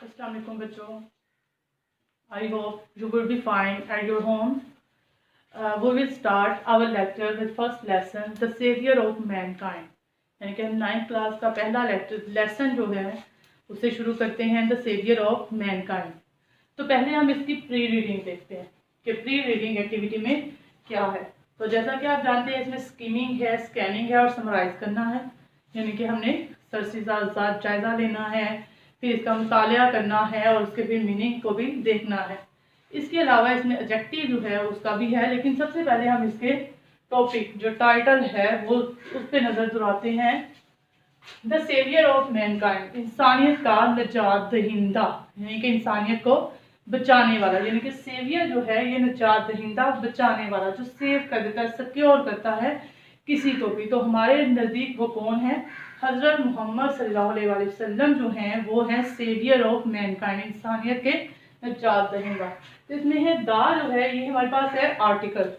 अस्सलाम वालेकुम बच्चों, I hope you will be fine at your home. We will start our lecture with first lesson, the savior of mankind. यानी कि हम 9th class का पहला लेसन जो है उसे शुरू करते हैं, द सेवियर ऑफ मैनकाइंड। तो पहले हम इसकी प्री रीडिंग देखते हैं कि प्री रीडिंग एक्टिविटी में क्या है। तो जैसा कि आप जानते हैं, इसमें स्कीमिंग है, स्कैनिंग है और समराइज करना है। यानी कि हमने सरसिज़ात जायज़ा लेना है, फिर इसका मुतालिया करना है और उसके फिर मीनिंग को भी देखना है। इसके अलावा इसमें ऑब्जेक्टिव जो है उसका भी है, लेकिन सबसे पहले हम इसके टॉपिक जो टाइटल है वो उस पर नज़र दुराते हैं। द सेवियर ऑफ मैनकाइंड, इंसानियत का नजात दहिंदा, यानी कि इंसानियत को बचाने वाला। यानी कि सेवियर जो है ये नजात दहिंदा, बचाने वाला, जो सेव कर देता है, सिक्योर करता है किसी को भी। तो हमारे नज़दीक वो कौन है? हज़रत मोहम्मद सल्लल्लाहु अलैहि वसल्लम जो हैं वो हैं सेवियर ऑफ मैनकाइंड, इंसानियत के नजात दहिंदा। तो इसमें है दा जो है ये हमारे पास है आर्टिकल,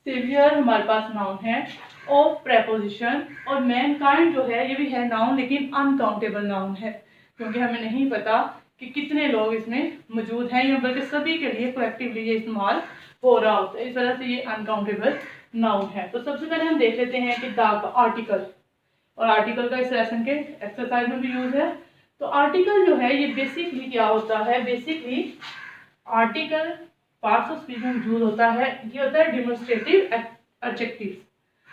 सेवियर हमारे पास नाउन है ऑफ प्रेपोजिशन, और मैनकाइंड जो है ये भी है नाउन लेकिन अनकाउंटेबल नाउन है, क्योंकि हमें नहीं पता कि कितने लोग इसमें मौजूद हैं, या बल्कि सभी के लिए कलेक्टिवली ये इस्तेमाल हो रहा होता है। इस वजह से ये अनकाउंटेबल नाउन है। तो सबसे पहले हम देख लेते हैं कि दा का आर्टिकल, और आर्टिकल का इस लेसन के एक्सरसाइज में भी यूज है। तो आर्टिकल जो है ये बेसिकली क्या होता है? Basically article parts of speech में यूज होता है, ये होता है डेमोन्स्ट्रेटिव एडजेक्टिव्स।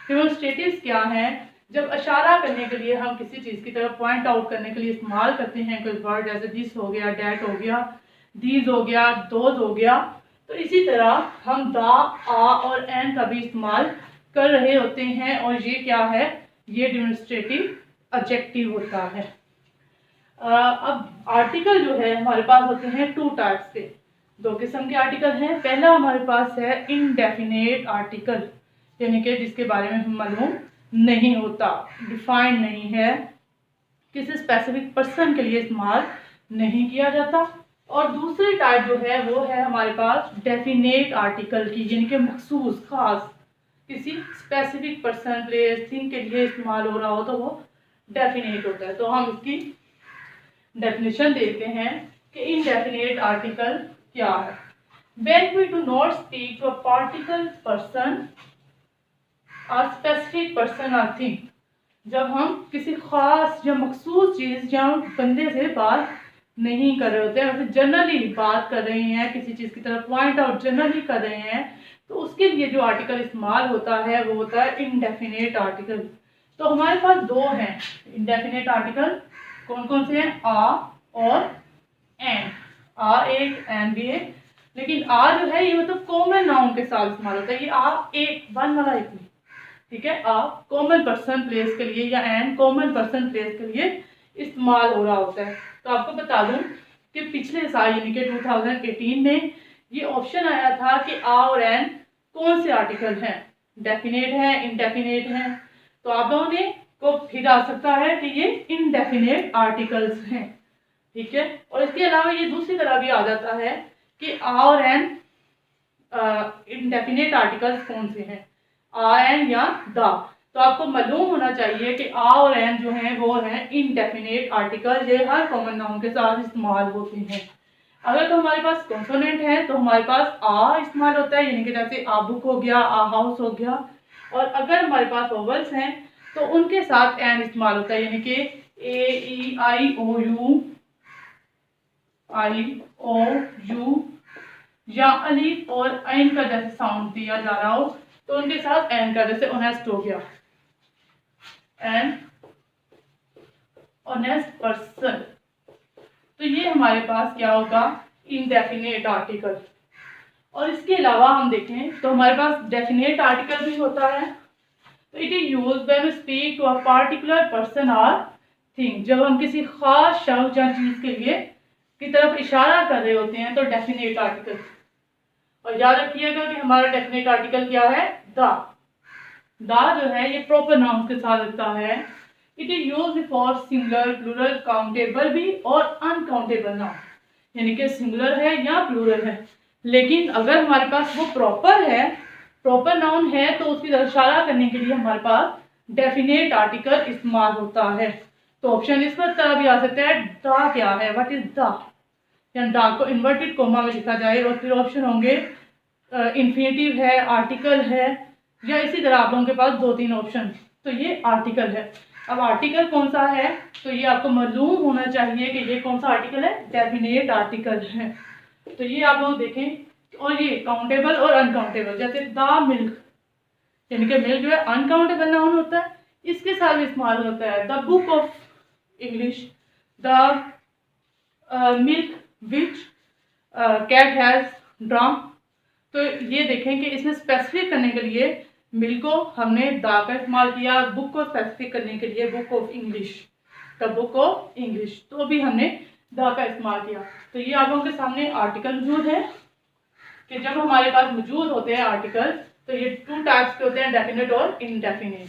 डेमोन्स्ट्रेटिव्स क्या हैं? जब इशारा करने के लिए हम किसी चीज़ की तरफ पॉइंट आउट करने के लिए इस्तेमाल करते हैं कोई वर्ड, जैसे दिस हो गया, डैट हो गया, दीज हो गया, दोज हो गया। तो इसी तरह हम दा, आ और एन का भी इस्तेमाल कर रहे होते हैं, और ये क्या है? ये डेमोन्स्ट्रेटिव एडजेक्टिव होता है। अब आर्टिकल जो है हमारे पास होते हैं टू टाइप्स के, दो किस्म के आर्टिकल हैं। पहला हमारे पास है इनडेफिनेट आर्टिकल, यानी कि जिसके बारे में हमें मालूम नहीं होता, डिफाइंड नहीं है, किसी स्पेसिफिक पर्सन के लिए इस्तेमाल नहीं किया जाता। और दूसरी टाइप जो है वो है हमारे पास डेफिनेट आर्टिकल की, यानी कि मखसूस, खास, किसी स्पेसिफिक पर्सन, प्लेस, थिंग के लिए इस्तेमाल हो रहा हो तो वो डेफिनेट होता है। तो हम इसकी डेफिनेशन देखते हैं कि इनडेफिनेट आर्टिकल क्या है। When we do not speak to a particular person, a specific person or thing, जब हम किसी खास या मखसूस चीज़ या बंदे से बात नहीं कर रहे होते हैं, वैसे जनरली बात कर रहे हैं, किसी चीज़ की तरफ पॉइंट आउट जनरली कर रहे हैं, तो उसके लिए जो आर्टिकल इस्तेमाल होता है वो होता है इनडेफिनेट आर्टिकल। तो हमारे पास दो हैं इनडेफिनेट आर्टिकल, कौन कौन से हैं? आ और एन। आ एक, एन भी है, लेकिन आ जो है ये मतलब कॉमन नाउन के साथ इस्तेमाल होता है। ये आ एक, वन वाला एक नहीं, ठीक है। आ कॉमन पर्सन प्लेस के लिए, या एन कॉमन पर्सन प्लेस के लिए इस्तेमाल हो रहा होता है। तो आपको बता दूं कि पिछले साल यानी कि 2018 में ये ऑप्शन आया था कि आ और एन कौन से आर्टिकल हैं, डेफिनेट है, इनडेफिनेट है। तो आप लोगों ने को फिर आ सकता है कि ये इनडेफिनेट आर्टिकल्स हैं, ठीक है। और इसके अलावा ये दूसरी तरह भी आ जाता है कि आ और एन इनडेफिनेट आर्टिकल्स कौन से हैं, आ एन या दा। तो आपको मालूम होना चाहिए कि आ और एन जो हैं वो हैं इनडेफिनेट आर्टिकल, ये हर कॉमन नाउन के साथ इस्तेमाल होते हैं। अगर तो हमारे पास कॉन्सोनेंट है तो हमारे पास आ इस्तेमाल होता है, यानी कि जैसे आ बुक हो गया, आ हाउस हो गया। और अगर हमारे पास वोवल्स हैं तो उनके साथ एन इस्तेमाल होता है, यानी कि ए, ई, आई, ओ, यू, या अलीफ और ऐन का जैसे साउंड दिया जा रहा हो तो उनके साथ एन का, जैसे ऑनेस्ट हो गया, एन ऑनेस्ट पर्सन। तो ये हमारे पास क्या होगा? Indefinite article. और इसके अलावा हम देखें तो हमारे पास डेफिनेट आर्टिकल भी होता है। तो it is used when we speak to a particular person और थिंग, जब हम किसी खास शख्स या चीज के लिए की तरफ इशारा कर रहे होते हैं तो डेफिनेट आर्टिकल। और याद रखिएगा कि हमारा डेफिनेट आर्टिकल क्या है? दा। दा जो है ये प्रॉपर नाउन के साथ लगता है। It is used for singular, plural, countable भी और अनकाउंटेबल नाउन, यानी कि सिंगुलर है या प्लूरल है। लेकिन अगर हमारे पास वो प्रॉपर है, प्रॉपर नाउन है, तो उसकी तरफ इशारा करने के लिए हमारे पास डेफिनेट आर्टिकल इस्तेमाल होता है। तो ऑप्शन इस पर तरह भी आ सकता है, द क्या है, व्हाट इज द, या द को इन्वर्टेड कोमा में लिखा जाए, और फिर ऑप्शन होंगे इन्फिनेटिव है, आर्टिकल है, या इसी तरह आप लोगों के पास 2-3 ऑप्शन। तो ये आर्टिकल है। अब आर्टिकल कौन सा है, तो ये आपको मालूम होना चाहिए कि ये कौन सा आर्टिकल है, डेफिनेट आर्टिकल है। तो ये आप लोग देखें, और ये काउंटेबल और अनकाउंटेबल, जैसे द मिल्क, यानी कि मिल्क जो है अनकाउंटेबल नाउन होता है, इसके साथ भी इस्तेमाल होता है। The book of English, the milk which cat has drunk. तो ये देखें कि इसमें स्पेसिफिक करने के लिए मिल्क को हमने द का इस्तेमाल किया, बुक को स्पेसिफिक करने के लिए book of English, the book of English, तो भी हमने द का इस्तेमाल किया। तो ये आप लोगों के सामने आर्टिकल मौजूद है कि जब हमारे पास मौजूद होते हैं आर्टिकल, तो ये 2 टाइप्स के होते हैं, डेफिनेट और इनडेफिनेट।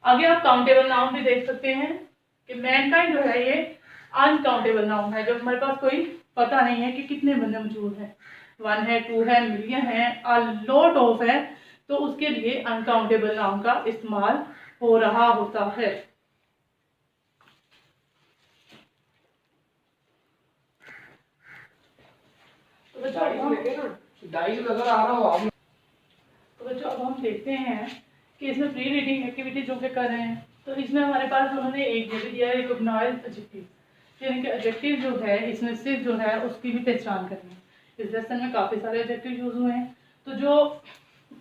आगे आप काउंटेबल नाउन भी देख सकते हैं कि मैनकाइंड जो है ये अनकाउंटेबल नाउन है, जब हमारे पास कोई पता नहीं है कि कितने बंदे मौजूद हैं, 1 है, 2 है, मिलियन है, अ लॉट ऑफ है, तो उसके लिए अनकाउंटेबल नाउन का इस्तेमाल हो रहा होता है। तो बच्चों अब हम देखते हैं कि इसमें प्री रीडिंग एक्टिविटी जो कि कर रहे हैं, तो इसमें हमारे पास उन्होंने एक ये दिया है, रिकॉग्नाइज एडजेक्टिव, यानी कि एडजेक्टिव जो है इसमें सिर्फ जो है उसकी भी पहचान करनी है। इस लेसन में काफ़ी सारे एडजेक्टिव यूज हुए हैं, तो जो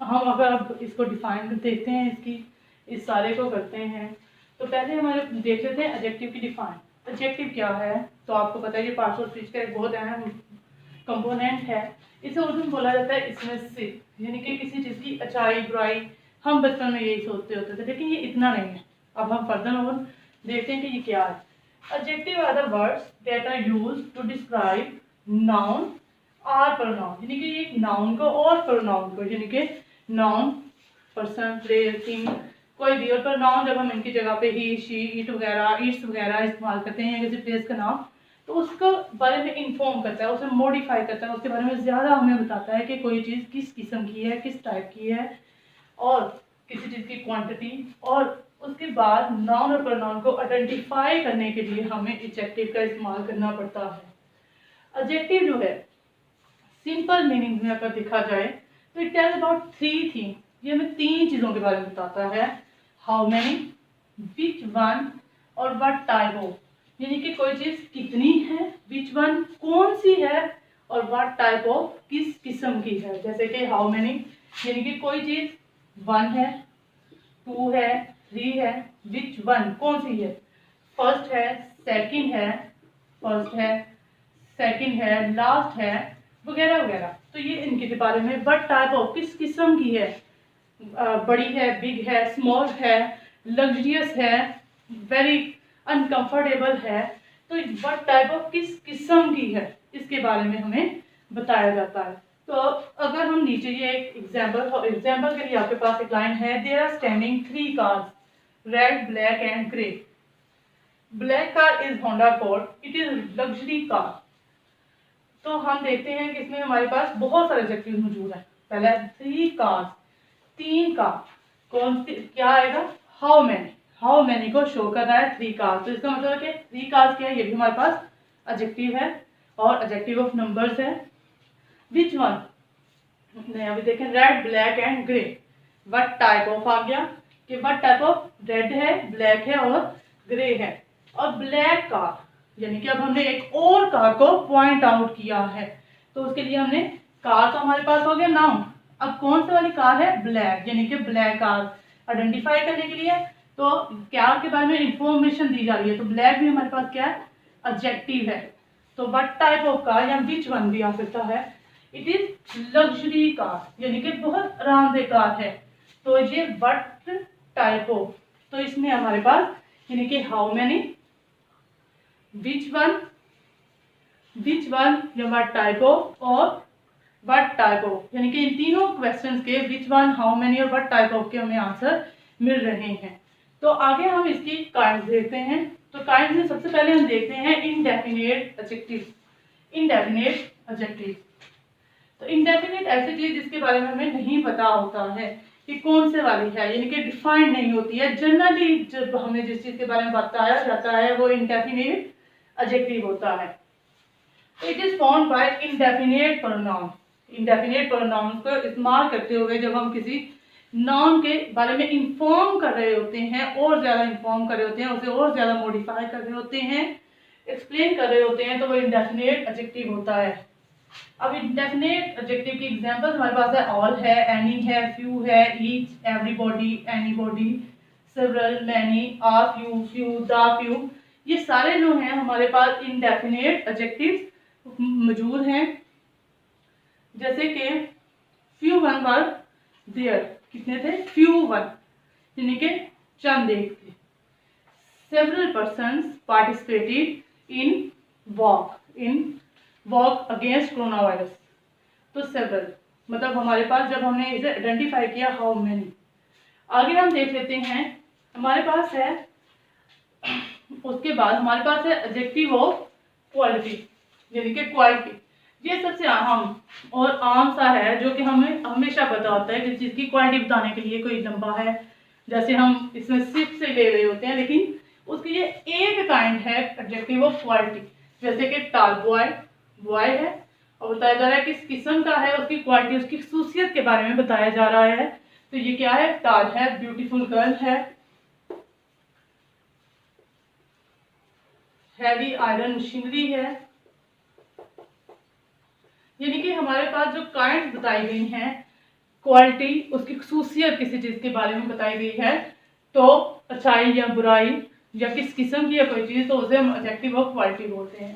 हम अगर अब इसको डिफाइन देखते हैं, इसकी इस सारे को करते हैं, तो पहले हमारे देख लेते हैं एडजेक्टिव की डिफाइन। एडजेक्टिव क्या है, तो आपको पता है ये पार्ट्स ऑफ स्पीच का एक बहुत अहम कंपोनेंट है। इसे उर्दू में बोला जाता है इसमें से, यानी कि किसी चीज़ की अच्छाई बुराई, हम बचपन में यही सोचते होते थे, लेकिन ये इतना नहीं है। अब हम फर्दर और देखते हैं कि ये क्या है। Adjective are the words that are used to describe noun or pronoun, यानी कि एक नाउन को और प्रोनाउन को, यानी कि नाउन पर्सन, प्लेस, थिंग, कोई भी, और प्रोनाउन जब हम इनकी जगह पे ही, शी, इट वगैरह, इट्स वगैरह इस्तेमाल करते हैं, या किसी प्लेस का नाम, तो उसको बारे में इन्फॉर्म करता है, उसे मॉडिफाई करता है, उसके बारे में ज़्यादा हमें बताता है कि कोई चीज़ किस किस्म की है, किस टाइप की है, और किसी चीज़ की क्वांटिटी। और उसके बाद नाउन और प्रोनाउन को आइडेंटिफाई करने के लिए हमें एडजेक्टिव का इस्तेमाल करना पड़ता है। एडजेक्टिव जो है सिंपल मीनिंग में अगर देखा जाए तो इट टेल्स अबाउट 3 थिंग, ये हमें 3 चीज़ों के बारे में बताता है। हाउ मैनी, विच वन, और व्हाट टाइप ऑफ, यानी कि कोई चीज़ कितनी है, विच वन कौन सी है, और व्हाट टाइप ऑफ किस किस्म की है। जैसे कि हाउ मैनी यानी कि कोई चीज़ 1 है, 2 है, 3 है, विच वन कौन सी है, फर्स्ट है, सेकंड है, फर्स्ट है, सेकंड है, लास्ट है, वगैरह वगैरह। तो ये इनके बारे में। व्हाट टाइप ऑफ किस किस्म की है, बड़ी है, बिग है, स्मॉल है, लग्जरियस है, वेरी अनकंफर्टेबल है। तो व्हाट टाइप ऑफ किस किस्म की है, इसके बारे में हमें बताया जाता है। तो अगर हम नीचे ये एक एग्जाम्पल के लिए आपके पास एक लाइन है, there are standing 3 cars, red, black and grey. Black car is Honda Accord, it is luxury car. तो हम देखते हैं कि इसमें हमारे पास बहुत सारे एडजेक्टिव मौजूद हैं। पहला 3 कार्स, 3 कार, कौन सी, क्या आएगा, हाउ मैनी, हाउ मैनी को शो कर रहा है 3 कार्स, तो इसका मतलब है कि 3 कार्स क्या है, ये भी हमारे पास एडजेक्टिव है, और एडजेक्टिव ऑफ नंबर्स है। विच वन, अभी देखें, red, black and grey. What type of आ गया कि व्हाट टाइप ऑफ, रेड है, ब्लैक है और ग्रे है। और ब्लैक कार यानी कि अब हमने एक और कार को पॉइंट आउट किया है, तो उसके लिए हमने, कार तो हमारे पास हो गया नाउन, अब कौन सी वाली कार है, ब्लैक, यानी कि ब्लैक कार आइडेंटिफाई करने के लिए तो क्या के बारे में इंफॉर्मेशन दी जा रही है, तो ब्लैक भी हमारे पास क्या है, एडजेक्टिव है। तो व्हाट टाइप ऑफ कार या विच वन भी आ सकता है। इट इज लग्जरी कार, यानी कि बहुत आरामदेह कार है। तो ये व्हाट टाइप ऑफ, तो इसमें हमारे पास यानी कि हाउ मैनी, विच वन या व्हाट टाइप ऑफ, और व्हाट टाइप ऑफ, यानी कि इन तीनों क्वेश्चंस के विच वन, हाउ मैनी और व्हाट टाइप ऑफ के हमें आंसर मिल रहे हैं। तो आगे हम इसकी काइंड्स देखते हैं। तो काइंड्स में सबसे पहले हम देखते हैं इनडेफिनेट एडजेक्टिव। इनडेफिनेट एडजेक्टिव, तो इनडेफिनेट ऐसी चीज जिसके बारे में हमें नहीं पता होता है, कि कौन से वाली है, यानी कि डिफाइंड नहीं होती है। जनरली जब हमें जिस चीज के बारे में बताया जाता है वो इंडेफिनिट एडजेक्टिव होता है। It is found by indefinite pronoun. Indefinite pronoun को इस्तेमाल करते हुए जब हम किसी नाउन के बारे में इंफॉर्म कर रहे होते हैं, और ज्यादा इंफॉर्म कर रहे होते हैं, उसे और ज्यादा मॉडिफाई कर रहे होते हैं, एक्सप्लेन कर रहे होते हैं, तो वो इंडेफिनिट एडजेक्टिव होता है। अब इंडेफिनिट एडजेक्टिव की एग्जांपल्स हमारे पास है ऑल है, एनी है, फ्यू है, each, everybody, anybody, several, many, uh few, few, the few, ये सारे जो हैं हमारे पास इंडेफिनिट एडजेक्टिव्स मौजूद हैं। जैसे कि फ्यू वन वर देयर, कितने थे? फ्यू वन, यानी कि चंद एक थे। Several persons participated in walk against corona virus. तो सेवरल मतलब हमारे पास जब हमने इसे आइडेंटिफाई किया हाउ मेनी। आगे हम देख लेते हैं, हमारे पास है, उसके बाद हमारे पास है एडजेक्टिव ऑफ क्वालिटी, यानी कि क्वालिटी। ये सबसे अहम और आम सा है जो कि हमें हमेशा पता होता है कि चीज़ की क्वालिटी बताने के लिए। कोई लंबा है, जैसे हम इसमें सिर्फ से ले रहे होते हैं, लेकिन उसकी ये एक काइंड है एडजेक्टिव ऑफ क्वालिटी। जैसे कि टाल बॉय, बॉय है और बताया जा रहा है किस किस्म का है, उसकी क्वालिटी, उसकी खसूसियत के बारे में बताया जा रहा है। तो ये क्या है? टाल है, ब्यूटीफुल गर्ल है, हैवी आयरन मशीनरी है। यानी कि हमारे पास जो काइंड बताई गई हैं क्वालिटी, उसकी खसूसियत किसी चीज के बारे में बताई गई है, तो अच्छाई या बुराई या किस किस्म की है कोई चीज, तो उसे हम एडजेक्टिव ऑफ क्वालिटी बोलते हैं।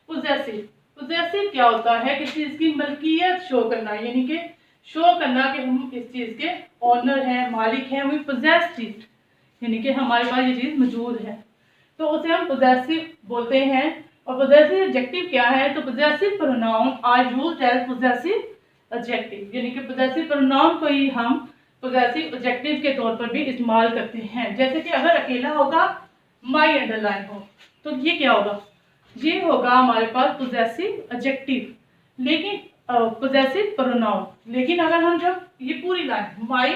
पोजेसिव, पोजेसिव क्या होता है? किसी चीज की मलकियत शो करना, यानी कि शो करना कि हम इस चीज के ऑनर हैं, मालिक हैं, वी पोजेस इट, यानी कि हमारे पास ये चीज मौजूद है, तो उसे हम पोजेसिव बोलते हैं। और पोजेसिव एडजेक्टिव क्या है? तो possessive pronoun are used as possessive adjective, यानी कि पोजेसिव प्रोनाउन को ही हम पोजेसिव एडजेक्टिव के तौर पर भी इस्तेमाल करते हैं। जैसे कि अगर अकेला होगा, माई अंडरलाइन हो, तो ये क्या होगा? ये होगा हमारे पास पोजेसिव एडजेक्टिव, लेकिन पोजेसिव प्रोनाउन। लेकिन अगर हम जब ये पूरी लाइन माई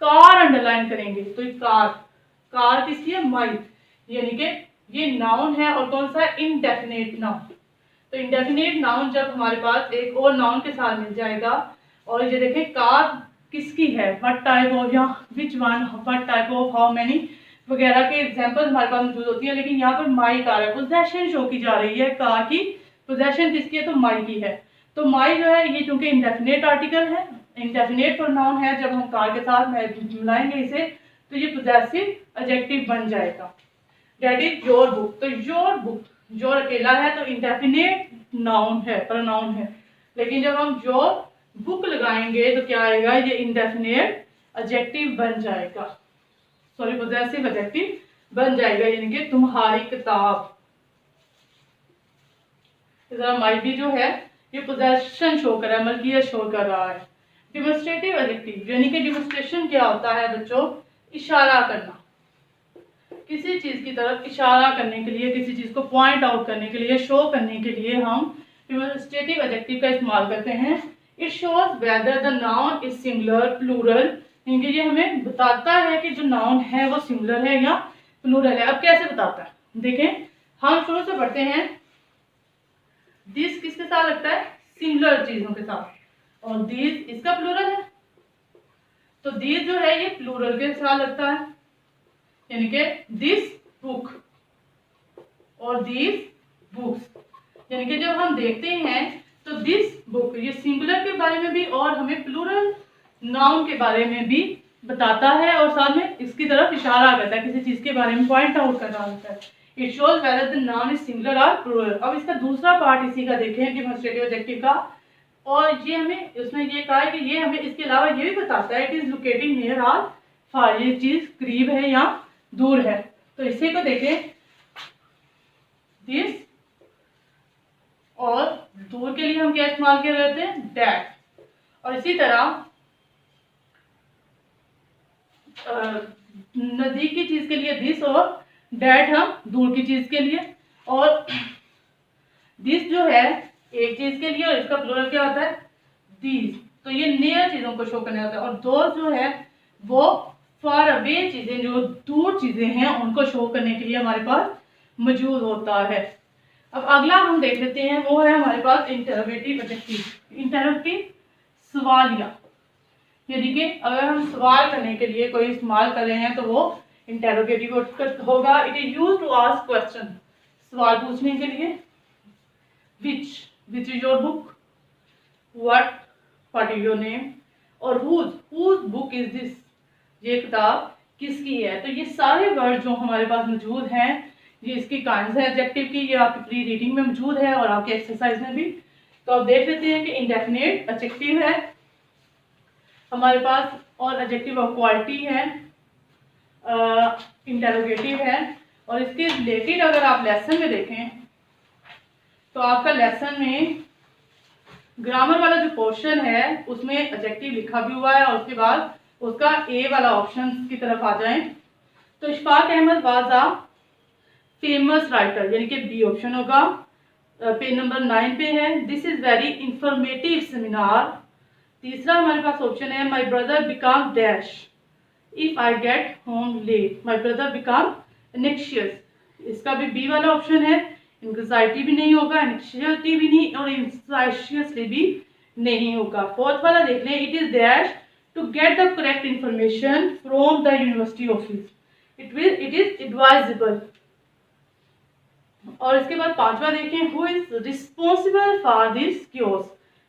कार अंडरलाइन करेंगे, तो कार, कार किसकी है? माई, यानी कि ये नाउन है और कौन सा? Indefinite noun. तो इनडेफिनेट नाउन जब हमारे पास एक और नाउन के साथ मिल जाएगा, और ये देखें कार किसकी है, व्हाट टाइप ऑफ, या which one, what type of, how many वगैरह के एग्जांपल हमारे पास मौजूद होती है। लेकिन यहाँ पर माई कार है, पोजेशन शो की जा रही है, कार की पोजेशन किसकी है? तो माई की है। तो माई जो है ये चूंकि इंडेफिनेट आर्टिकल है, इंडेफिनेट प्रोनाउन है, जब हम कार के साथ मिलाएंगे इसे, तो ये पोजेसिव एडजेक्टिव बन जाएगा। That is your book. तो योर बुक, योर अकेला है तो इंडेफिनेट नाउन है, प्रोनाउन है, लेकिन जब हम योर बुक लगाएंगे तो क्या आएगा? ये इंडेफिनेट एडजेक्टिव बन जाएगा, सॉरी पोजेसिव एडजेक्टिव बन जाएगा, यानी कि तुम्हारी किताब। माई भी जो है ये पोजेशन शो कर रहा है, मलकियत शो कर रहा है। डिमोन्स्ट्रेटिव एडजेक्टिव, यानी कि डिमोन्स्ट्रेशन क्या होता है बच्चों? इशारा करना, किसी चीज की तरफ इशारा करने के लिए, किसी चीज को पॉइंट आउट करने के लिए, शो करने के लिए हम डिमोन्स्ट्रेटिव एडजेक्टिव का इस्तेमाल करते हैं। It shows whether the noun is singular, plural, यानी ये हमें बताता है कि जो नाउन है वो सिंगुलर है या प्लूरल है। अब कैसे बताता है? देखें, हम शुरू से पढ़ते हैं, दिस किसके साथ लगता है? सिंगुलर चीजों के साथ, और दिस इसका प्लूरल है, तो दिस जो है ये प्लूरल के साथ लगता है, यानी कि दिस बुक और दिस बुक्स। यानी कि जब हम देखते हैं तो दिस बुक ये सिंगुलर के बारे में भी और हमें प्लूरल नाउन के बारे में भी बताता है, और साथ में इसकी तरफ इशारा करता है, किसी चीज के बारे में पॉइंट आउट कर रहा होता है। It shows whether the noun is singular और प्लूरल। अब इसका दूसरा पार्ट इसी का देखें, डिमोन्स्ट्रेटिव एडजेक्टिव का, और ये हमें उसने ये कहा है कि ये हमें इसके अलावा ये भी बताता है कि इज लोकेटेड नियर और फार, ये चीज करीब है या दूर है। तो इसे को देखें, दिस, और दूर के लिए हम क्या इस्तेमाल कर रहे होते हैं? दैट। और इसी तरह नजदीक की चीज के लिए दिस, और डैट हम दूर की चीज के लिए। और दिस जो है एक चीज के लिए, और इसका प्लूरल क्या होता है? दीज, तो ये नियर चीज़ों को शो करने होता है, और दोस्त जो है वो फार अवे चीज़ें, जो दूर चीज़ें हैं उनको शो करने के लिए हमारे पास मौजूद होता है। अब अगला हम देख लेते हैं, वो है हमारे पास इंटरोगेटिव एडजेक्टिव। इंटरोगेटिव सवालिया, यानी कि अगर हम सवाल करने के लिए कोई इस्तेमाल कर रहे हैं तो वो इंटरोगेटिव होगा। It is use to ask question, सवाल पूछने के लिए। Which is your book, what is your name, और हुज बुक इज दिस, ये किताब किसकी है। तो ये सारे वर्ड जो हमारे पास मौजूद हैं, ये इसकी काइंड्स है एडजेक्टिव की, ये आपकी प्री रीडिंग में मौजूद है और आपके एक्सरसाइज में भी। तो आप देख लेते हैं कि इंडेफिनिट एडजेक्टिव है हमारे पास, और एडजेक्टिव ऑफ क्वालिटी है, इंटरोगेटिव है। और इसके रिलेटेड अगर आप लेसन में देखें तो आपका लेसन में ग्रामर वाला जो पोर्शन है उसमें एडजेक्टिव लिखा भी हुआ है, और उसके बाद उसका ए वाला ऑप्शन की तरफ आ जाएं तो Ishfaq Ahmad was a famous writer, यानी कि बी ऑप्शन होगा। पेज नंबर 9 पे है। This is very informative seminar. तीसरा हमारे पास ऑप्शन है my brother become dash if I get home late, my brother become anxious, इसका भी बी वाला ऑप्शन है। एंग्जाइटी भी नहीं होगा, एनेक्शियसली भी नहीं, और एंग्जाइशियसली भी नहीं होगा। फोर्थ वाला देख लें, it is dash to get the correct information from the university office, it is advisable. और इसके बाद पांचवा देखें, who is responsible for this chaos.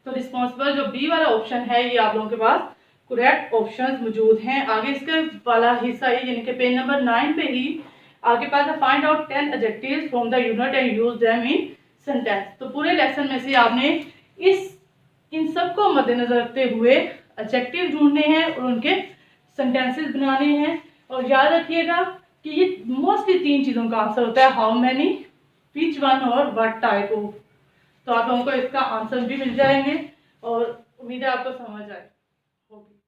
तो रिस्पॉन्सिबल जो बी वाला ऑप्शन है, ये आप लोगों के पास करेक्ट ऑप्शंस मौजूद हैं। आगे इसके वाला हिस्सा है, यानी कि पेज नंबर 9 पे ही आगे पास find out 10 adjectives from the unit and use them in sentence. तो पूरे लेसन में से आपने इन सब को मद्देनजर रखते हुए एडजेक्टिव ढूंढने हैं और उनके सेंटेंसेस बनाने हैं। और याद रखिएगा कि ये मोस्टली 3 चीज़ों का आंसर होता है, हाउ मैनी, विच वन और व्हाट टाइप ऑफ। तो आप लोगों को इसका आंसर भी मिल जाएंगे और उम्मीद है आपको समझ आए होगी।